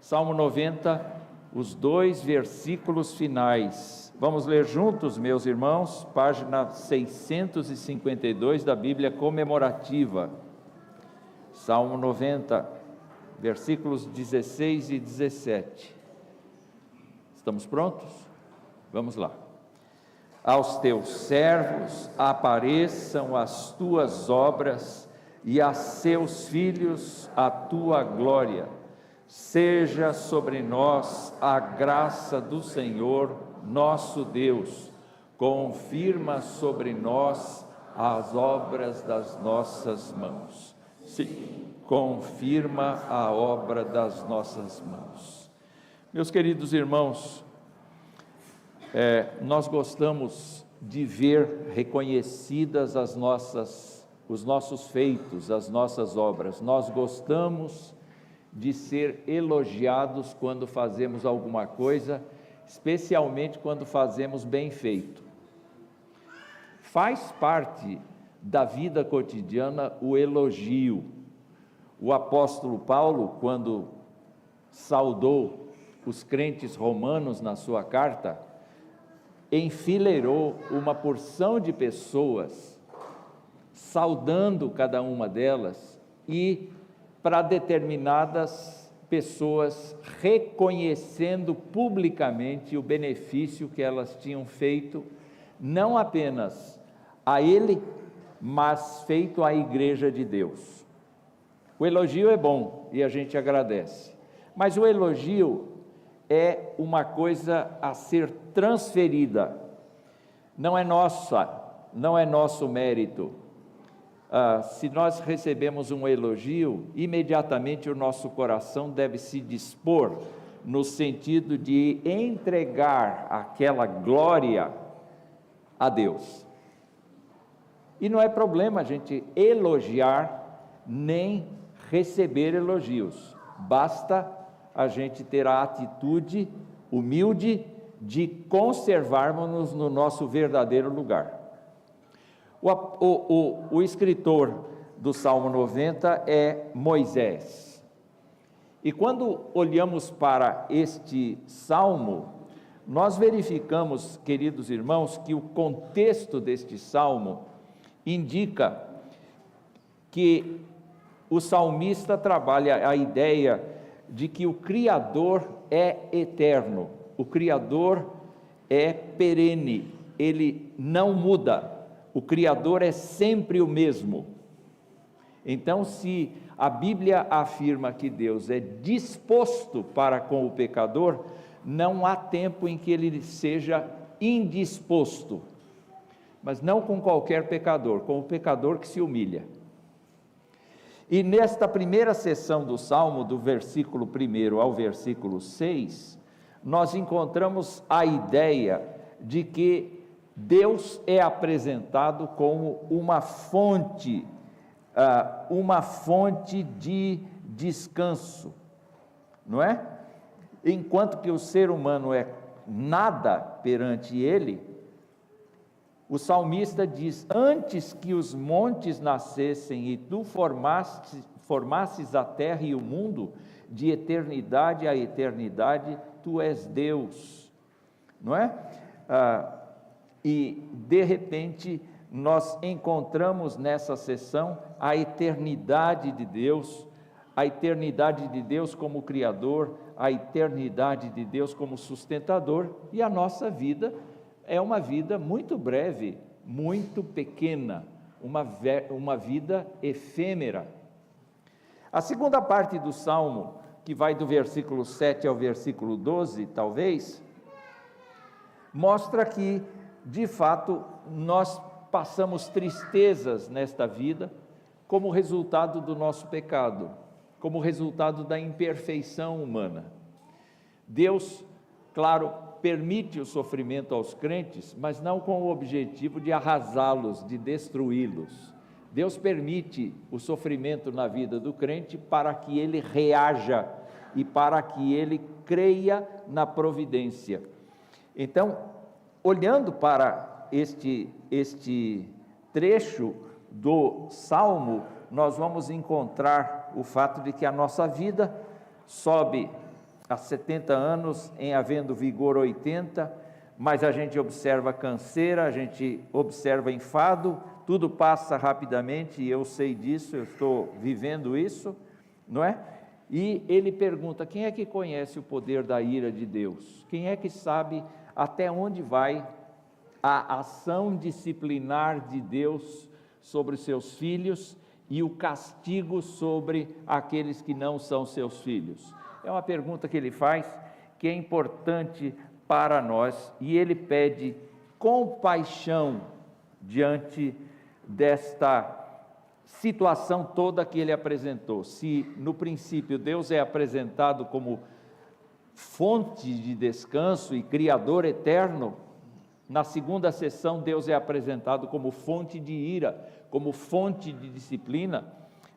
Salmo 90, os 2 versículos finais. Vamos ler juntos, meus irmãos, página 652 da Bíblia Comemorativa. Salmo 90, versículos 16 e 17. Estamos prontos? Vamos lá. Aos teus servos apareçam as tuas obras, e a seus filhos a tua glória. Seja sobre nós a graça do Senhor, nosso Deus. Confirma sobre nós as obras das nossas mãos. Sim, confirma a obra das nossas mãos. Meus queridos irmãos, nós gostamos de ver reconhecidas os nossos feitos, as nossas obras. Nós gostamos de ser elogiados quando fazemos alguma coisa, especialmente quando fazemos bem feito. Faz parte da vida cotidiana o elogio. O apóstolo Paulo, quando saudou os crentes romanos na sua carta, enfileirou uma porção de pessoas, saudando cada uma delas, e para determinadas pessoas reconhecendo publicamente o benefício que elas tinham feito, não apenas a ele, mas feito à igreja de Deus. O elogio é bom e a gente agradece, mas o elogio é uma coisa a ser transferida, não é nossa, não é nosso mérito. Se nós recebemos um elogio, imediatamente o nosso coração deve se dispor no sentido de entregar aquela glória a Deus. E não é problema a gente elogiar nem receber elogios, basta a gente ter a atitude humilde de conservarmos-nos no nosso verdadeiro lugar. O escritor do Salmo 90 é Moisés. E quando olhamos para este salmo, nós verificamos, queridos irmãos, que o contexto deste salmo indica que o salmista trabalha a ideia de que o Criador é eterno, o Criador é perene, ele não muda, o Criador é sempre o mesmo. Então, se a Bíblia afirma que Deus é disposto para com o pecador, não há tempo em que ele seja indisposto, mas não com qualquer pecador, com o pecador que se humilha. E nesta primeira seção do Salmo, do versículo 1 ao versículo 6, nós encontramos a ideia de que Deus é apresentado como uma fonte de descanso, não é? Enquanto que o ser humano é nada perante ele, o salmista diz: antes que os montes nascessem e tu formasses a terra e o mundo, de eternidade a eternidade, tu és Deus, não é? E de repente nós encontramos nessa sessão a eternidade de Deus como Criador, a eternidade de Deus como sustentador, e a nossa vida é uma vida muito breve, muito pequena, uma vida efêmera. A segunda parte do Salmo, que vai do versículo 7 ao versículo 12, talvez, mostra que, de fato, nós passamos tristezas nesta vida como resultado do nosso pecado, como resultado da imperfeição humana. Deus, claro, permite o sofrimento aos crentes, mas não com o objetivo de arrasá-los, de destruí-los. Deus permite o sofrimento na vida do crente para que ele reaja e para que ele creia na providência. Então, olhando para este trecho do Salmo, nós vamos encontrar o fato de que a nossa vida sobe há 70 anos, em havendo vigor 80, mas a gente observa canseira, a gente observa enfado, tudo passa rapidamente, e eu sei disso, eu estou vivendo isso, não é? E ele pergunta: quem é que conhece o poder da ira de Deus? Quem é que sabe até onde vai a ação disciplinar de Deus sobre seus filhos e o castigo sobre aqueles que não são seus filhos? É uma pergunta que ele faz, que é importante para nós, e ele pede compaixão diante desta situação toda que ele apresentou. Se no princípio Deus é apresentado como fonte de descanso e Criador eterno, na segunda sessão Deus é apresentado como fonte de ira, como fonte de disciplina,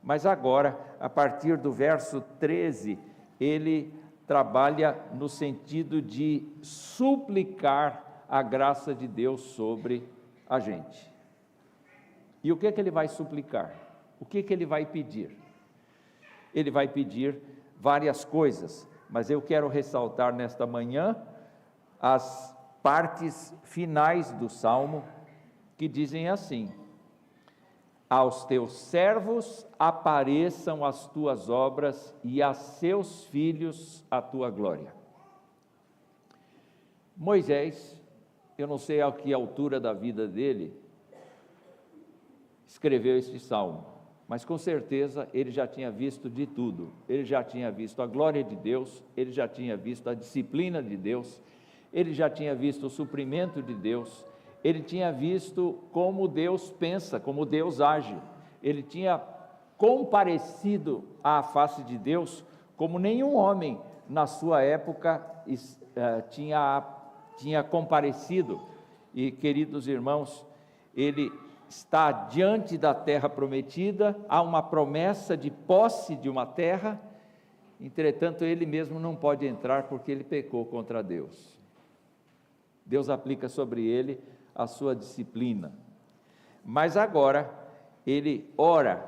mas agora, a partir do verso 13, ele trabalha no sentido de suplicar a graça de Deus sobre a gente. E o que é que ele vai suplicar? O que é que ele vai pedir? Ele vai pedir várias coisas, mas eu quero ressaltar nesta manhã as partes finais do Salmo, que dizem assim: aos teus servos apareçam as tuas obras e a seus filhos a tua glória. Moisés, eu não sei a que altura da vida dele, escreveu este salmo, mas com certeza ele já tinha visto de tudo. Ele já tinha visto a glória de Deus, ele já tinha visto a disciplina de Deus, ele já tinha visto o suprimento de Deus, ele tinha visto como Deus pensa, como Deus age. Ele tinha comparecido à face de Deus como nenhum homem na sua época tinha comparecido. E, queridos irmãos, ele está diante da terra prometida, há uma promessa de posse de uma terra, entretanto ele mesmo não pode entrar porque ele pecou contra Deus. Deus aplica sobre ele a sua disciplina, mas agora ele ora,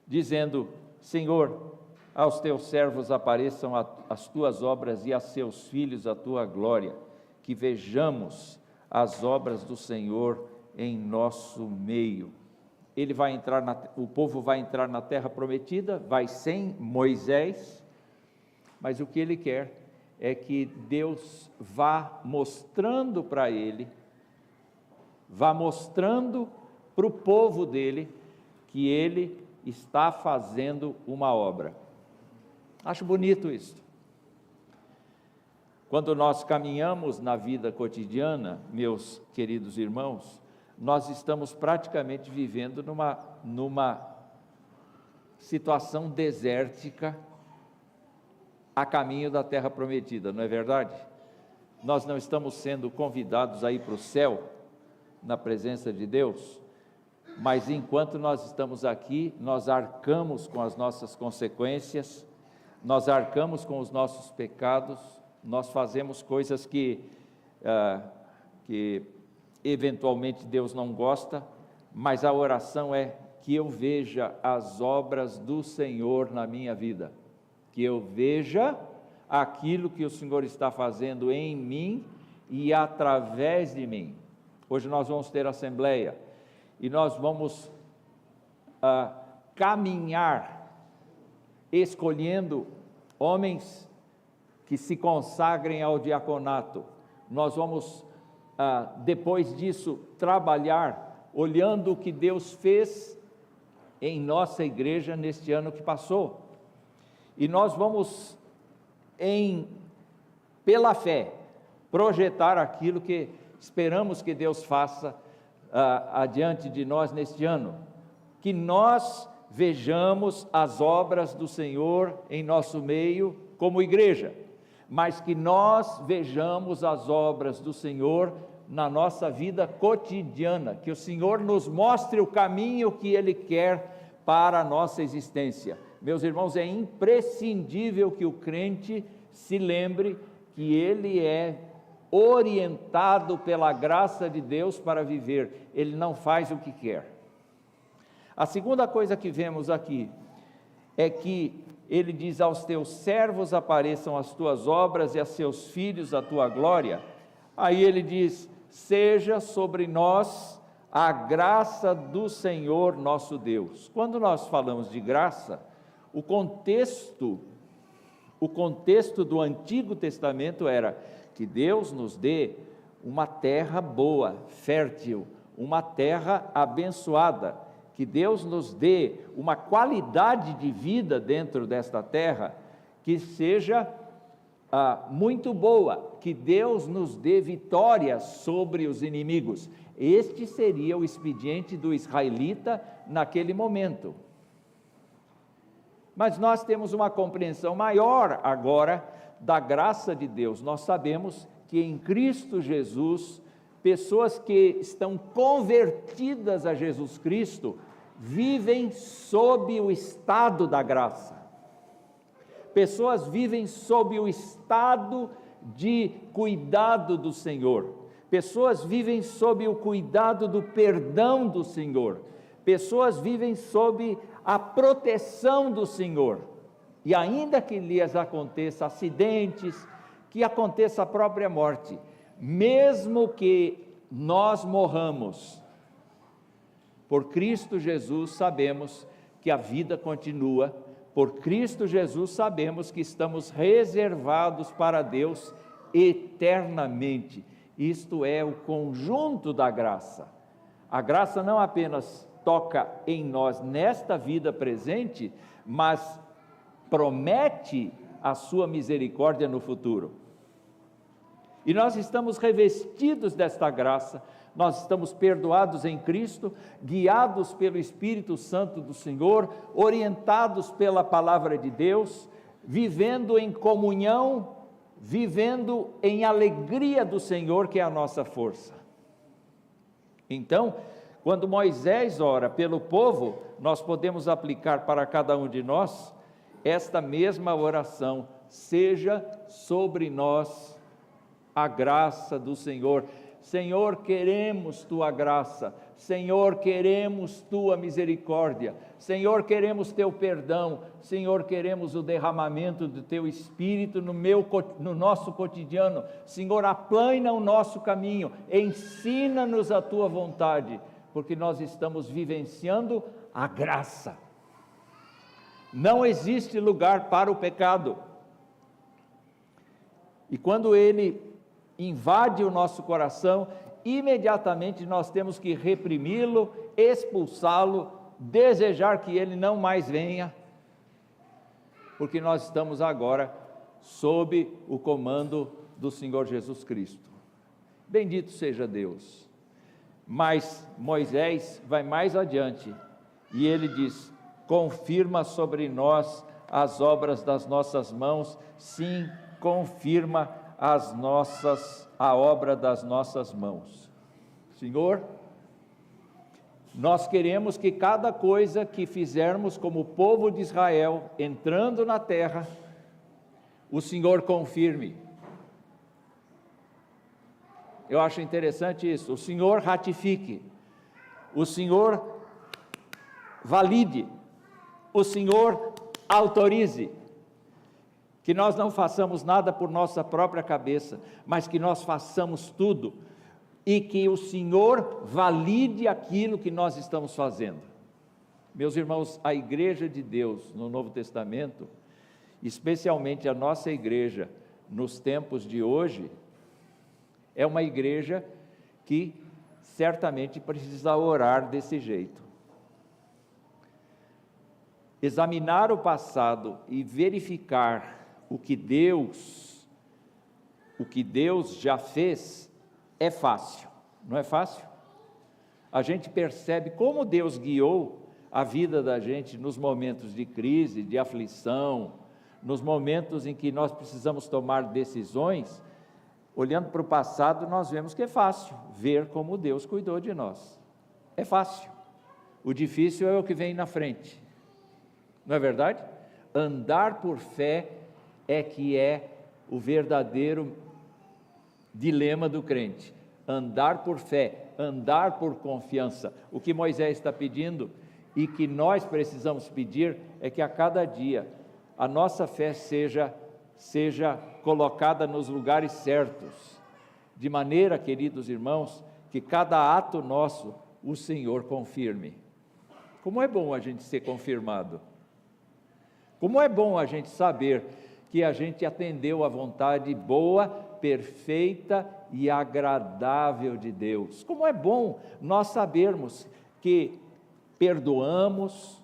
dizendo: Senhor, aos teus servos apareçam as tuas obras e a seus filhos a tua glória, que vejamos as obras do Senhor em nosso meio. Ele vai entrar o povo vai entrar na terra prometida, vai sem Moisés, mas o que ele quer é que Deus vá mostrando para ele, vá mostrando para o povo dele, que ele está fazendo uma obra. Acho bonito isso. Quando nós caminhamos na vida cotidiana, meus queridos irmãos, nós estamos praticamente vivendo numa situação desértica, a caminho da terra prometida, não é verdade? Nós não estamos sendo convidados a ir para o céu, na presença de Deus, mas enquanto nós estamos aqui, nós arcamos com as nossas consequências, nós arcamos com os nossos pecados, nós fazemos coisas que eventualmente Deus não gosta, mas a oração é que eu veja as obras do Senhor na minha vida, que eu veja aquilo que o Senhor está fazendo em mim e através de mim. Hoje nós vamos ter assembleia e nós vamos caminhar escolhendo homens que se consagrem ao diaconato. Nós vamos, depois disso, trabalhar olhando o que Deus fez em nossa igreja neste ano que passou. E nós vamos, pela fé, projetar aquilo que esperamos que Deus faça adiante de nós neste ano. Que nós vejamos as obras do Senhor em nosso meio como igreja, mas que nós vejamos as obras do Senhor na nossa vida cotidiana, que o Senhor nos mostre o caminho que Ele quer para a nossa existência. Meus irmãos, é imprescindível que o crente se lembre que ele é orientado pela graça de Deus para viver, ele não faz o que quer. A segunda coisa que vemos aqui é que ele diz: aos teus servos apareçam as tuas obras e a seus filhos a tua glória. Aí ele diz: seja sobre nós a graça do Senhor nosso Deus. Quando nós falamos de graça, o contexto do Antigo Testamento era que Deus nos dê uma terra boa, fértil, uma terra abençoada, que Deus nos dê uma qualidade de vida dentro desta terra que seja muito boa, que Deus nos dê vitória sobre os inimigos. Este seria o expediente do israelita naquele momento. Mas nós temos uma compreensão maior agora da graça de Deus. Nós sabemos que em Cristo Jesus, pessoas que estão convertidas a Jesus Cristo, vivem sob o estado da graça. Pessoas vivem sob o estado de cuidado do Senhor. Pessoas vivem sob o cuidado do perdão do Senhor. Pessoas vivem sob a proteção do Senhor. E ainda que lhes aconteça acidentes, que aconteça a própria morte, mesmo que nós morramos, por Cristo Jesus sabemos que a vida continua. Por Cristo Jesus sabemos que estamos reservados para Deus eternamente. Isto é o conjunto da graça. A graça não apenas toca em nós nesta vida presente, mas promete a sua misericórdia no futuro. E nós estamos revestidos desta graça, nós estamos perdoados em Cristo, guiados pelo Espírito Santo do Senhor, orientados pela palavra de Deus, vivendo em comunhão, vivendo em alegria do Senhor, que é a nossa força. Então, quando Moisés ora pelo povo, nós podemos aplicar para cada um de nós esta mesma oração: seja sobre nós a graça do Senhor. Senhor, queremos Tua graça, Senhor, queremos Tua misericórdia, Senhor, queremos Teu perdão, Senhor, queremos o derramamento do Teu Espírito no nosso cotidiano. Senhor, aplana o nosso caminho, ensina-nos a Tua vontade, porque nós estamos vivenciando a graça. Não existe lugar para o pecado, e quando ele invade o nosso coração, imediatamente nós temos que reprimi-lo, expulsá-lo, desejar que ele não mais venha, porque nós estamos agora sob o comando do Senhor Jesus Cristo. Bendito seja Deus. Mas Moisés vai mais adiante e ele diz: confirma sobre nós as obras das nossas mãos. Sim, confirma a obra das nossas mãos. Senhor, nós queremos que cada coisa que fizermos como povo de Israel, entrando na terra, o Senhor confirme. Eu acho interessante isso: o Senhor ratifique, o Senhor valide, o Senhor autorize. Que nós não façamos nada por nossa própria cabeça, mas que nós façamos tudo, e que o Senhor valide aquilo que nós estamos fazendo. Meus irmãos, a igreja de Deus no Novo Testamento, especialmente a nossa igreja nos tempos de hoje, é uma igreja que certamente precisa orar desse jeito. Examinar o passado e verificar o que Deus já fez é fácil, não é fácil? A gente percebe como Deus guiou a vida da gente nos momentos de crise, de aflição, nos momentos em que nós precisamos tomar decisões. Olhando para o passado, nós vemos que é fácil ver como Deus cuidou de nós. É fácil. O difícil é o que vem na frente, não é verdade? Andar por fé é o verdadeiro dilema do crente. Andar por fé, andar por confiança. O que Moisés está pedindo e que nós precisamos pedir é que a cada dia a nossa fé seja colocada nos lugares certos, de maneira, queridos irmãos, que cada ato nosso o Senhor confirme. Como é bom a gente ser confirmado. Como é bom a gente saber que a gente atendeu à vontade boa, perfeita e agradável de Deus. Como é bom nós sabermos que perdoamos,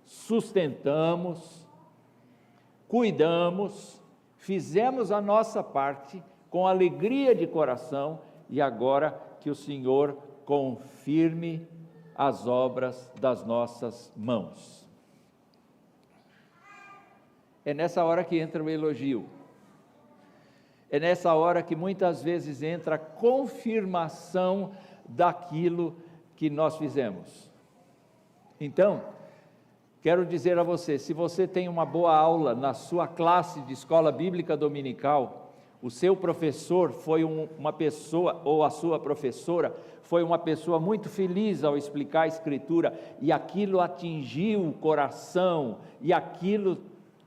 sustentamos, cuidamos, fizemos a nossa parte com alegria de coração e agora que o Senhor confirme as obras das nossas mãos. É nessa hora que entra o elogio. É nessa hora que muitas vezes entra a confirmação daquilo que nós fizemos. Então, quero dizer a você, se você tem uma boa aula na sua classe de escola bíblica dominical, o seu professor foi uma pessoa, ou a sua professora, foi uma pessoa muito feliz ao explicar a Escritura, e aquilo atingiu o coração, e aquilo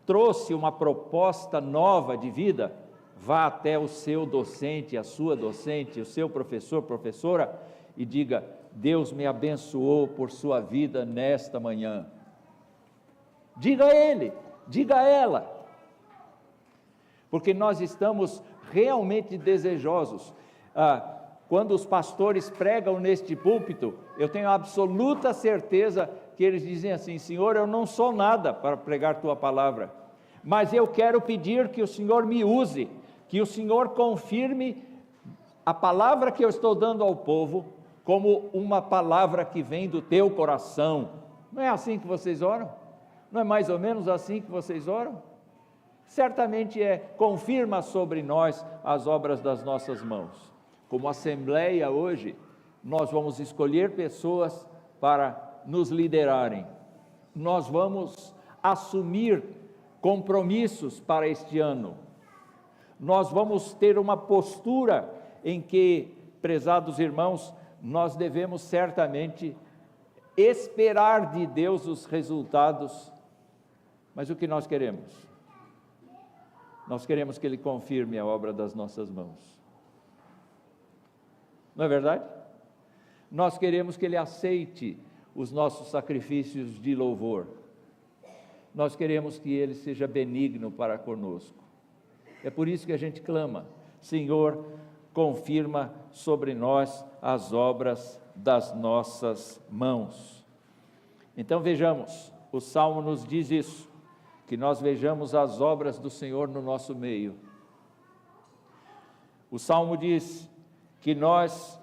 trouxe uma proposta nova de vida, vá até o seu docente, a sua docente, o seu professor, professora, e diga: Deus me abençoou por sua vida nesta manhã. Diga a ele, diga a ela, porque nós estamos realmente desejosos. Quando os pastores pregam neste púlpito, eu tenho absoluta certeza que eles dizem assim: Senhor, eu não sou nada para pregar tua palavra, mas eu quero pedir que o Senhor me use, que o Senhor confirme a palavra que eu estou dando ao povo como uma palavra que vem do teu coração. Não é assim que vocês oram? Não é mais ou menos assim que vocês oram? Certamente confirma sobre nós as obras das nossas mãos. Como assembleia hoje, nós vamos escolher pessoas para nos liderarem. Nós vamos assumir compromissos para este ano. Nós vamos ter uma postura em que, prezados irmãos, nós devemos certamente esperar de Deus os resultados. Mas o que nós queremos? Nós queremos que Ele confirme a obra das nossas mãos. Não é verdade? Nós queremos que Ele aceite os nossos sacrifícios de louvor. Nós queremos que Ele seja benigno para conosco. É por isso que a gente clama: Senhor, confirma sobre nós as obras das nossas mãos. Então vejamos, o Salmo nos diz isso, que nós vejamos as obras do Senhor no nosso meio. O Salmo diz que nós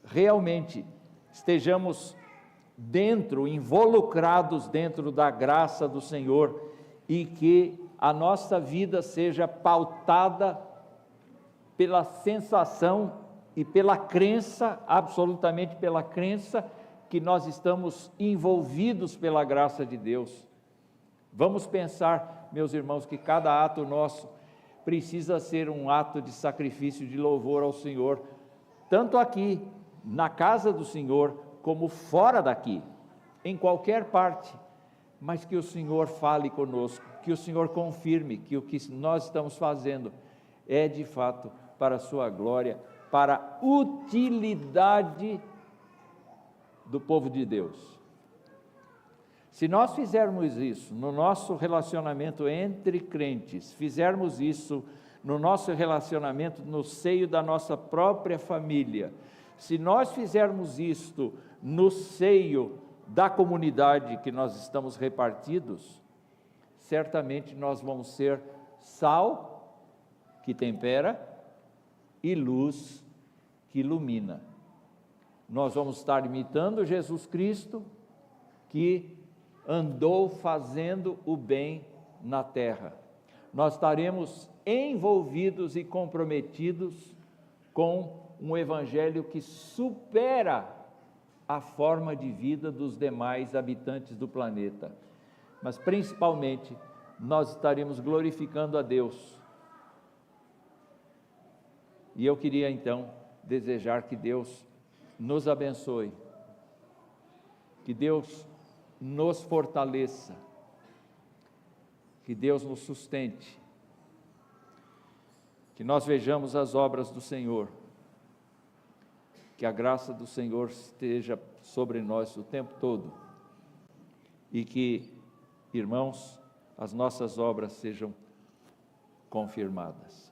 realmente estejamos involucrados dentro da graça do Senhor, e que a nossa vida seja pautada pela sensação e pela crença, absolutamente pela crença, que nós estamos envolvidos pela graça de Deus. Vamos pensar, meus irmãos, que cada ato nosso precisa ser um ato de sacrifício de louvor ao Senhor, tanto aqui, na casa do Senhor, como fora daqui, em qualquer parte, mas que o Senhor fale conosco, que o Senhor confirme que o que nós estamos fazendo é de fato para a sua glória, para a utilidade do povo de Deus. Se nós fizermos isso no nosso relacionamento entre crentes, fizermos isso no nosso relacionamento no seio da nossa própria família, se nós fizermos isto no seio da comunidade que nós estamos repartidos, certamente nós vamos ser sal que tempera e luz que ilumina. Nós vamos estar imitando Jesus Cristo, que andou fazendo o bem na terra. Nós estaremos envolvidos e comprometidos com um evangelho que supera a forma de vida dos demais habitantes do planeta, mas principalmente nós estaremos glorificando a Deus. E eu queria então desejar que Deus nos abençoe, que Deus nos fortaleça, Que Deus nos sustente, que nós vejamos as obras do Senhor, que a graça do Senhor esteja sobre nós o tempo todo e que, irmãos, as nossas obras sejam confirmadas.